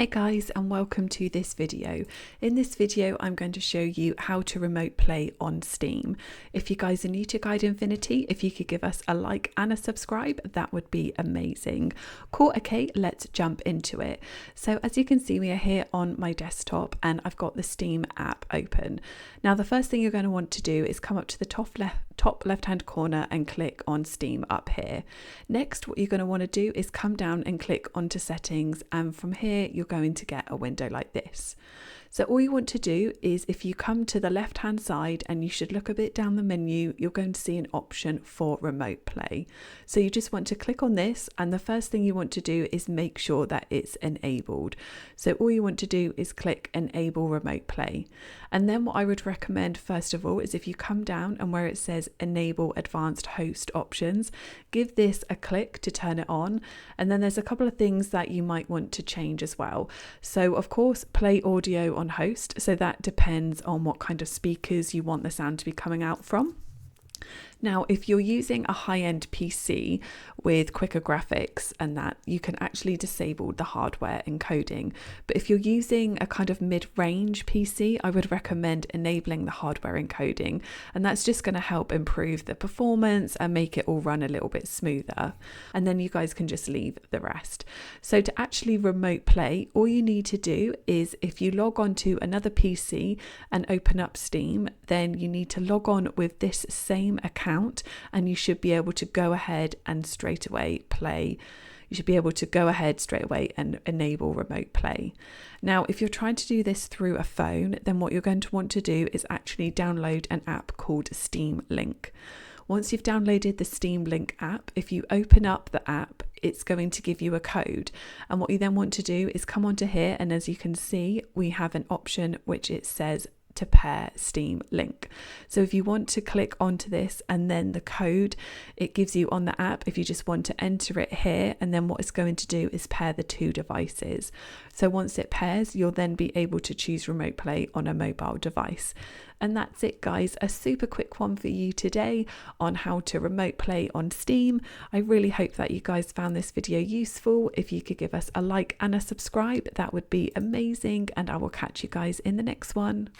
Hey guys, and welcome to this video. In this video I'm going to show you how to remote play on Steam. If you guys are new to Guide Infinity, if you could give us a like and a subscribe, that would be amazing. Cool, okay, let's jump into it. So as you can see, we are here on my desktop and I've got the Steam app open. Now the first thing you're going to want to do is come up to the top left hand corner and click on Steam up here. Next, what you're going to want to do is come down and click onto settings, and from here you're going to get a window like this. So all you want to do is, if you come to the left hand side and you should look a bit down the menu, you're going to see an option for remote play. So you just want to click on this, and the first thing you want to do is make sure that it's enabled. So all you want to do is click enable remote play. And then what I would recommend first of all is, if you come down and where it says enable advanced host options, give this a click to turn it on. And then there's a couple of things that you might want to change as well. So of course, play audio on host. So that depends on what kind of speakers you want the sound to be coming out from. Now, if you're using a high-end PC with quicker graphics and that, you can actually disable the hardware encoding. But if you're using a kind of mid-range PC, I would recommend enabling the hardware encoding. And that's just going to help improve the performance and make it all run a little bit smoother. And then you guys can just leave the rest. So to actually remote play, all you need to do is, if you log on to another PC and open up Steam, then you need to log on with this same account, and you should be able to go ahead and straight away play. You should be able to go ahead straight away and enable remote play. Now, if you're trying to do this through a phone, then what you're going to want to do is actually download an app called Steam Link. Once you've downloaded the Steam Link app, if you open up the app, it's going to give you a code. And what you then want to do is come onto here, and as you can see, we have an option which it says to pair Steam Link. So if you want to click onto this, and then the code it gives you on the app, if you just want to enter it here, and then what it's going to do is pair the two devices. So once it pairs, you'll then be able to choose remote play on a mobile device. And that's it, guys, a super quick one for you today on how to remote play on Steam. I really hope that you guys found this video useful. If you could give us a like and a subscribe, that would be amazing, and I will catch you guys in the next one.